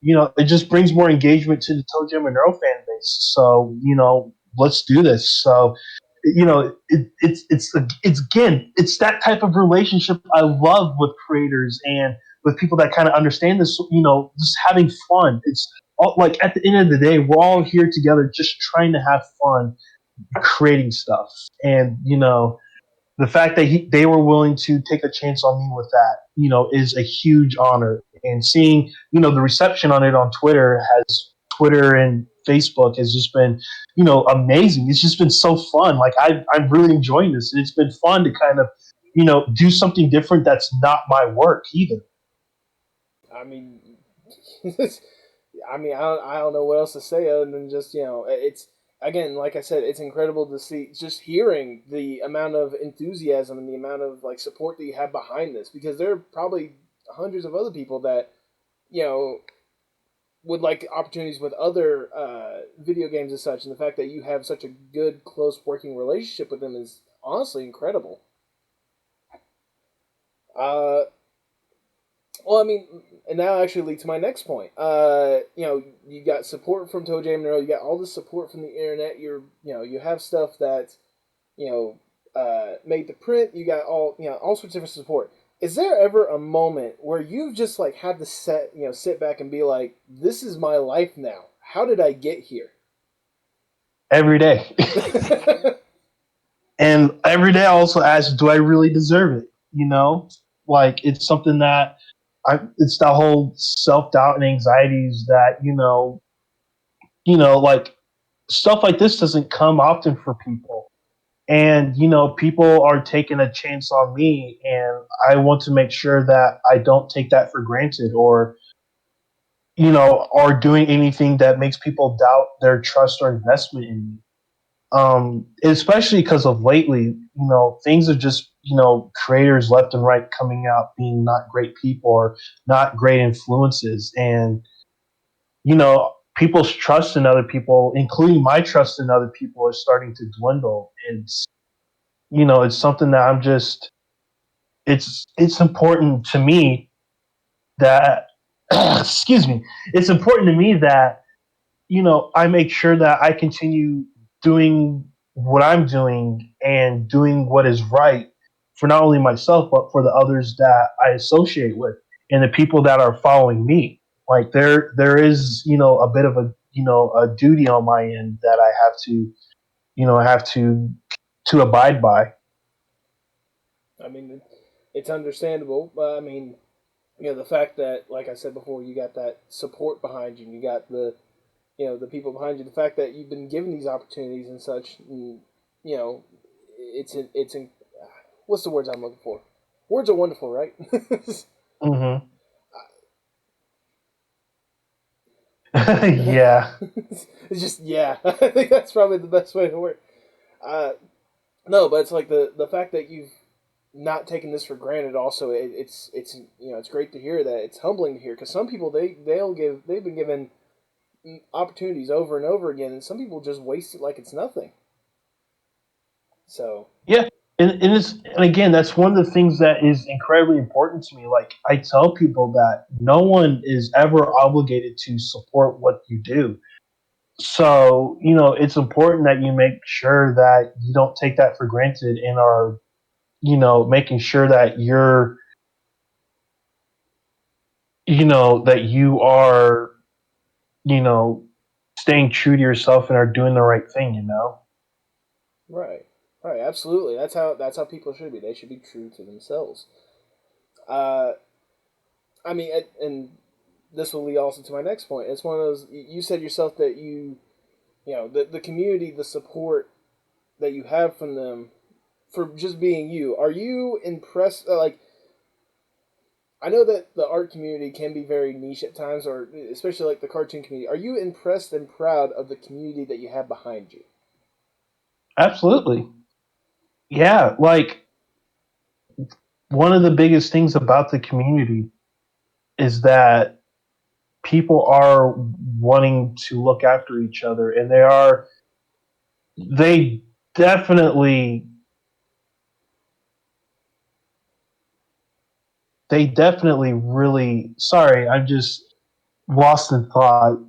it just brings more engagement to the ToeJam and Earl fan base. So, let's do this. So, it's again, it's that type of relationship I love with creators and with people that kind of understand this. Just having fun. It's all, like, at the end of the day, we're all here together, just trying to have fun creating stuff. And the fact that they were willing to take a chance on me with that, is a huge honor. And seeing, the reception on it on Twitter and Facebook has just been, amazing. It's just been so fun. Like, I'm really enjoying this, and it's been fun to kind of, do something different that's not my work either.
I mean, I don't know what else to say other than just it's again, like I said, it's incredible to see, just hearing the amount of enthusiasm and the amount of like support that you have behind this, because there are probably hundreds of other people that you know would like opportunities with other video games and such, and the fact that you have such a good, close working relationship with them is honestly incredible. Uh, Well, I mean, and now actually lead to my next point. You got support from ToeJam and Earl. You got all the support from the internet. You have stuff that, you made the print. You got all sorts of different support. Is there ever a moment where you've just like had to sit back and be like, "This is my life now. How did I get here?"
Every day. And every day I also ask, do I really deserve it? Like it's something that it's that whole self doubt and anxieties that, like stuff like this doesn't come often for people. And, people are taking a chance on me, and I want to make sure that I don't take that for granted or doing anything that makes people doubt their trust or investment in me. Especially because of lately, things are just, creators left and right coming out being not great people or not great influences. And, people's trust in other people, including my trust in other people, is starting to dwindle. It's something that it's important to me that, excuse me, it's important to me that, I make sure that I continue doing what I'm doing and doing what is right for not only myself, but for the others that I associate with and the people that are following me. Like there is, a bit of a duty on my end that I have to abide by.
I mean, it's understandable. But I mean, the fact that, like I said before, you got that support behind you. And you got the people behind you. The fact that you've been given these opportunities and such. And, it's in, what's the words I'm looking for? Words are wonderful, right?
Hmm. Yeah.
It's just yeah. I think that's probably the best way to work. Uh, no, but it's like the fact that you've not taken this for granted. Also, it's it's great to hear that. It's humbling to hear because some people they've been given opportunities over and over again, and some people just waste it like it's nothing. So
Yeah, and again, that's one of the things that is incredibly important to me. Like I tell people that no one is ever obligated to support what you do. So it's important that you make sure that you don't take that for granted and are making sure that that you are you know staying true to yourself and are doing the right thing.
right, right, absolutely. That's how people should be. They should be true to themselves. Uh, I mean, and this will lead also to my next point. It's one of those you said yourself that the community, the support that you have from them for just being you. Are you impressed? Like, I know that the art community can be very niche at times, or especially like the cartoon community. Are you impressed and proud of the community that you have behind you?
Absolutely. Yeah, like one of the biggest things about the community is that people are wanting to look after each other, and they definitely really, sorry, I'm just lost in thought.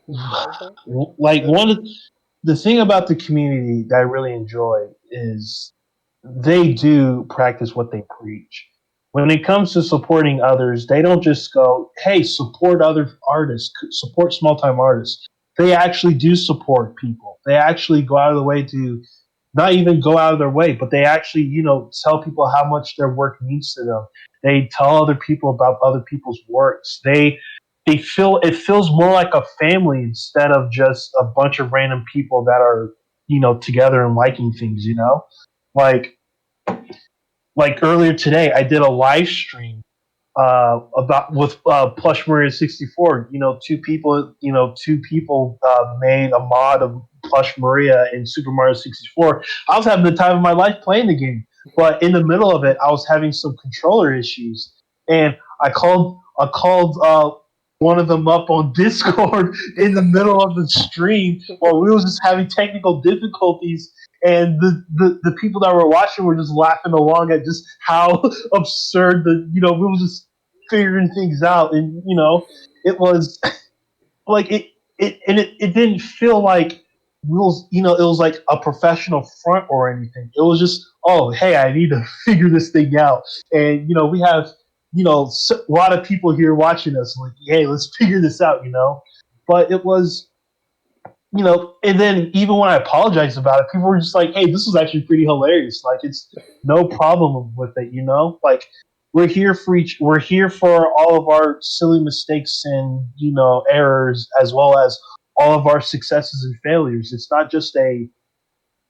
You're fine.
Like one of the thing about the community that I really enjoy is they do practice what they preach. When it comes to supporting others, they don't just go, "Hey, support other artists, support small time artists." They actually do support people. They actually go out of the way to not even go out of their way, but they actually, tell people how much their work means to them. They tell other people about other people's works. They feel it feels more like a family instead of just a bunch of random people that are, together and liking things. Like earlier today, I did a live stream about with Plush Maria 64. Two people made a mod of Plush Maria in Super Mario 64. I was having the time of my life playing the game, but in the middle of it, I was having some controller issues, and I called one of them up on Discord in the middle of the stream while we was just having technical difficulties. And the people that were watching were just laughing along at just how absurd we were just figuring things out, and it was like it didn't feel like rules. It was like a professional front or anything. It was just, oh, hey, I need to figure this thing out, and we have a lot of people here watching us. Like, hey, let's figure this out. But it was. And then even when I apologized about it, people were just like, "Hey, this was actually pretty hilarious. Like, it's no problem with it, Like, we're here for all of our silly mistakes and errors, as well as all of our successes and failures. It's not just a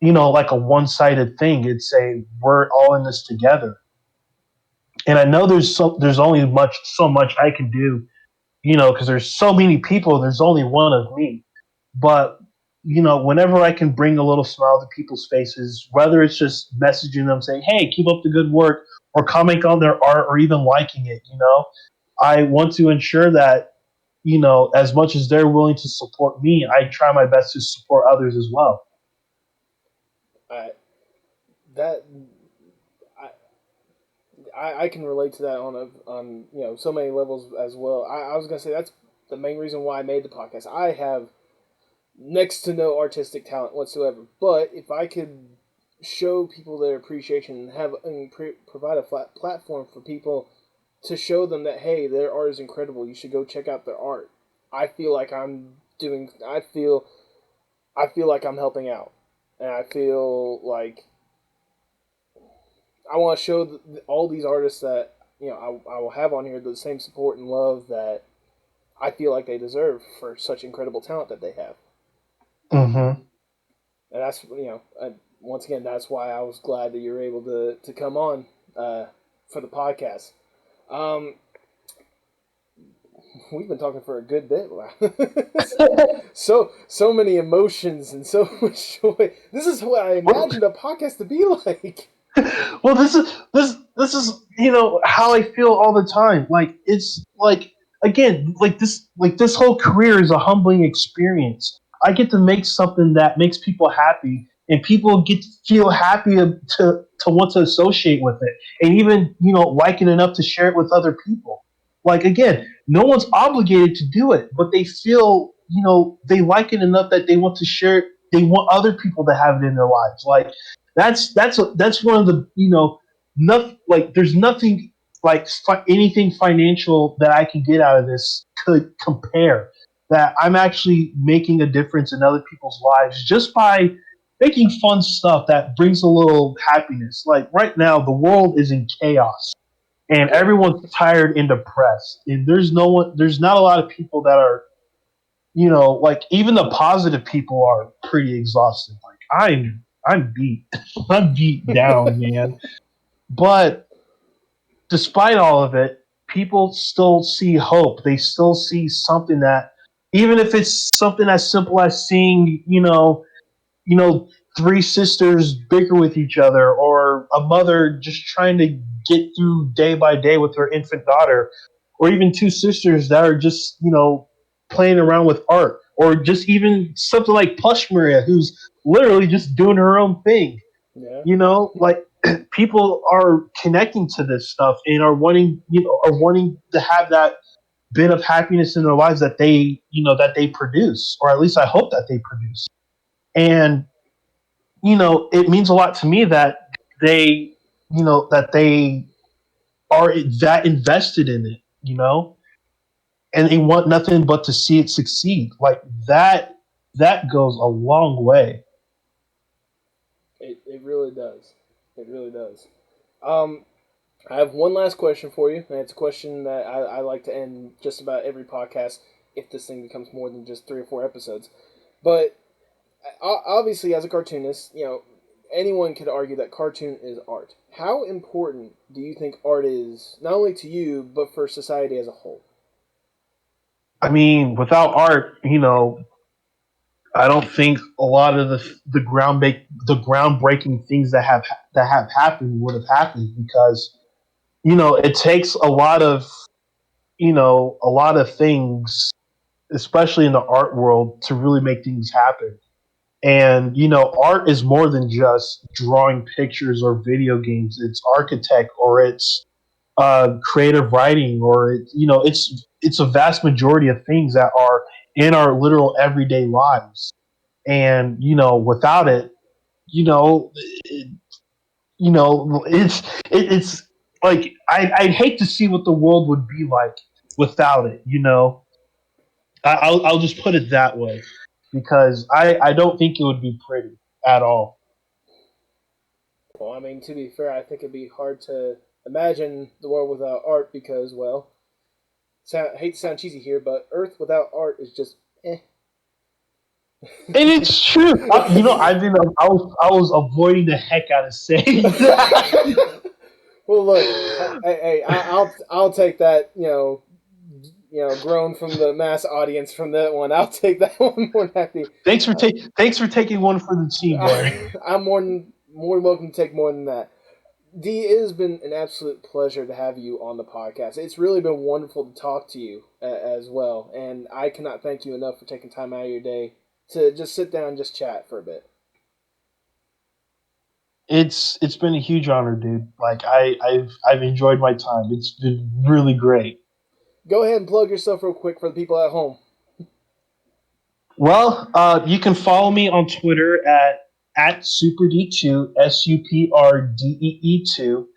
like a one-sided thing. It's a we're all in this together. And I know there's only so much I can do, because there's so many people. There's only one of me, but whenever I can bring a little smile to people's faces, whether it's just messaging them saying, "Hey, keep up the good work," or comment on their art, or even liking it, I want to ensure that as much as they're willing to support me, I try my best to support others as well.
I that I can relate to that on so many levels as well. I was gonna say that's the main reason why I made the podcast. I have next to no artistic talent whatsoever, but if I could show people their appreciation and provide a flat platform for people to show them that, hey, their art is incredible, you should go check out their art, I feel like I feel like I'm helping out, and I feel like I want to show all these artists that I will have on here the same support and love that I feel like they deserve for such incredible talent that they have.
Mm-hmm.
And that's once again, that's why I was glad that you were able to come on for the podcast. We've been talking for a good bit. so many emotions and so much joy. This is what I imagined a podcast to be like.
Well, this is how I feel all the time. Like, it's like, again, like this whole career is a humbling experience. I get to make something that makes people happy, and people get to feel happy to want to associate with it, and even like it enough to share it with other people. Like, again, no one's obligated to do it, but they feel they like it enough that they want to share it. They want other people to have it in their lives. Like, that's one of the nothing, like, there's nothing like anything financial that I can get out of this could compare that I'm actually making a difference in other people's lives just by making fun stuff that brings a little happiness. Like, right now, the world is in chaos and everyone's tired and depressed, and there's not a lot of people that are like, even the positive people are pretty exhausted. Like, I'm beat. I'm beat down, man. But despite all of it, people still see hope. They still see something that, even if it's something as simple as seeing, three sisters bicker with each other, or a mother just trying to get through day by day with her infant daughter, or even two sisters that are just, playing around with art, or just even something like Plush Maria, who's literally just doing her own thing.
Yeah.
Like, people are connecting to this stuff and are wanting to have that bit of happiness in their lives that they produce, or at least I hope that they produce. And it means a lot to me that they are that invested in it, and they want nothing but to see it succeed. Like, that goes a long way.
It really does. It really does. Um, I have one last question for you, and it's a question that I like to end just about every podcast if this thing becomes more than just 3 or 4 episodes. But obviously, as a cartoonist, anyone could argue that cartoon is art. How important do you think art is, not only to you, but for society as a whole?
I mean, without art, I don't think a lot of the groundbreaking things that have happened would have happened, because it takes a lot of things, especially in the art world, to really make things happen. And art is more than just drawing pictures or video games. It's architect, or it's creative writing, or it's a vast majority of things that are in our literal everyday lives. And without it, you know, it, it's like I'd hate to see what the world would be like without it. I'll just put it that way, because I don't think it would be pretty at all.
Well, I mean, to be fair, I think it'd be hard to imagine the world without art because, well, hate to sound cheesy here, but Earth without art is just eh.
And it's true. I was avoiding the heck out of saying that.
Well, look, I'll take that. Grown from the mass audience from that one. I'll take that one more than happy.
Thanks for taking one for the team, Larry.
I'm more than welcome to take more than that. Dee, it has been an absolute pleasure to have you on the podcast. It's really been wonderful to talk to you as well, and I cannot thank you enough for taking time out of your day to just sit down and just chat for a bit.
It's been a huge honor, dude. Like I've enjoyed my time. It's been really great.
Go ahead and plug yourself real quick for the people at home.
Well, you can follow me on Twitter at SuperD2, SUPRDEE2.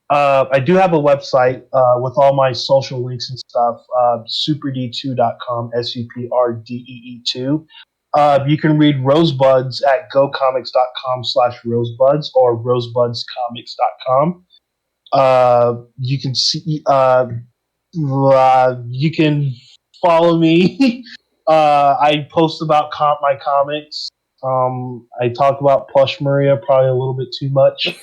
I do have a website with all my social links and stuff, superd2.com, SUPRDEE2. You can read Rosebuds at gocomics.com/rosebuds or rosebudscomics.com. You can see, you can follow me. I post about my comics. I talk about Plush Maria probably a little bit too much.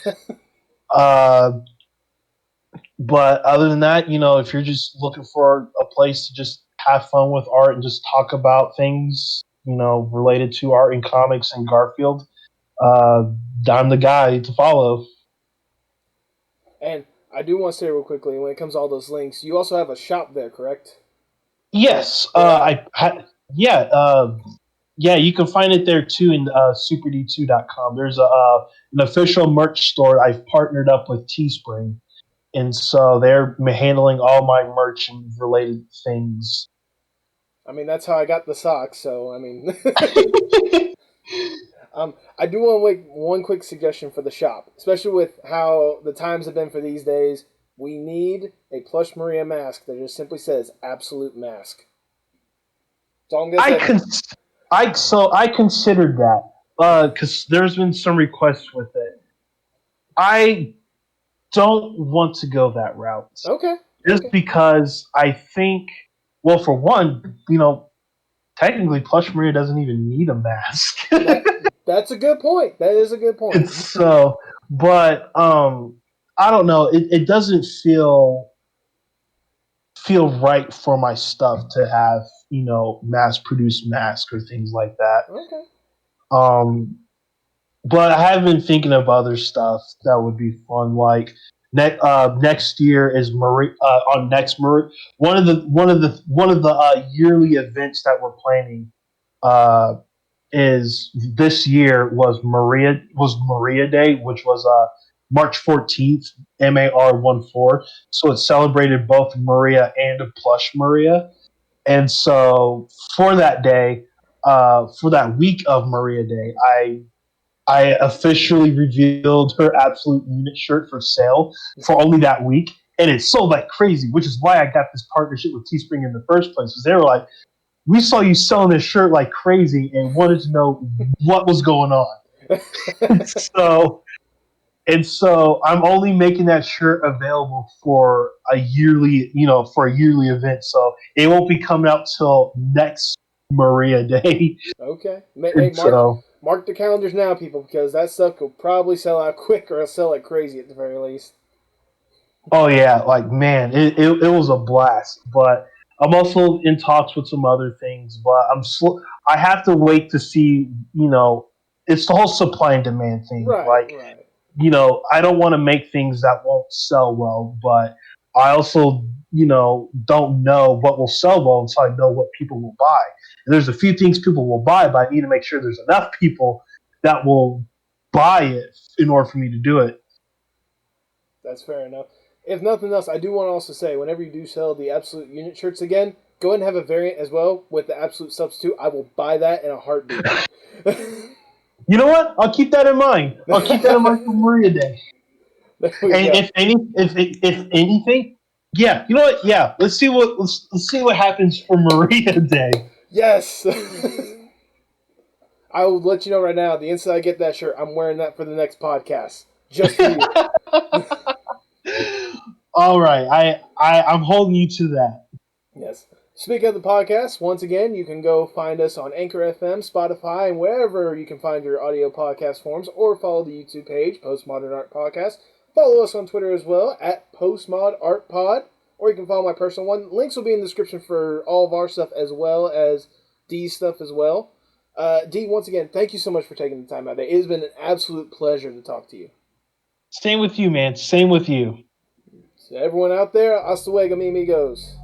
But other than that, if you're just looking for a place to just have fun with art and just talk about things, related to art and comics and Garfield, I'm the guy to follow.
And I do want to say real quickly, when it comes to all those links, you also have a shop there, correct?
Yes, yeah, you can find it there too in superd2.com. There's an official merch store. I've partnered up with Teespring, and so they're handling all my merch and related things.
I mean, that's how I got the socks. So I mean, I do want to make one quick suggestion for the shop, especially with how the times have been for these days. We need a Plush Maria mask that just simply says "Absolute Mask." That's all I'm gonna say.
I considered that because there's been some requests with it. I don't want to go that route.
Okay.
Just because I think, well, for one, technically Plush Maria doesn't even need a mask.
That's a good point. That is a good point.
So, but I don't know. It doesn't feel right for my stuff to have mass produced masks or things like that.
Okay.
But I have been thinking of other stuff that would be fun. Like next year is Marie on next Marie. One of the yearly events that we're planning is this year was Maria Day, which was March 14th, MAR 14. So it celebrated both Maria and Plush Maria. And so for that day, for that week of Maria Day, I officially revealed her Absolute Unit shirt for sale for only that week. And it sold like crazy, which is why I got this partnership with Teespring in the first place. Because they were like, we saw you selling this shirt like crazy and wanted to know what was going on. so I'm only making that shirt available for a yearly event. So it won't be coming out till next Maria Day.
Okay. Hey, mark the calendars now, people, because that stuff will probably sell out quick, or it'll sell like crazy at the very least.
Oh yeah, like man, it was a blast. But I'm also in talks with some other things. But I have to wait to see. It's the whole supply and demand thing.
Right.
I don't want to make things that won't sell well, but I also, don't know what will sell well until I know what people will buy. And there's a few things people will buy, but I need to make sure there's enough people that will buy it in order for me to do it.
That's fair enough. if nothing else, I do want to also say, whenever you do sell the Absolute Unit shirts again, go ahead and have a variant as well with the Absolute Substitute. I will buy that in a heartbeat.
You know what? I'll keep that in mind. I'll keep that in mind for Maria Day.
There we
And
go.
if anything, yeah, you know what? Yeah, let's see what happens for Maria Day.
Yes. I will let you know right now. The instant I get that shirt, I'm wearing that for the next podcast, just for you.
All right, I'm holding you to that.
Yes. Speaking of the podcast, once again, you can go find us on Anchor FM, Spotify, and wherever you can find your audio podcast forms, or follow the YouTube page, Postmodern Art Podcast. Follow us on Twitter as well, at PostmodArtPod, or you can follow my personal one. Links will be in the description for all of our stuff as well as Dee's stuff as well. Dee, once again, thank you so much for taking the time out there. It has been an absolute pleasure to talk to you.
Same with you, man. Same with you.
So everyone out there, hasta luego, mi amigos.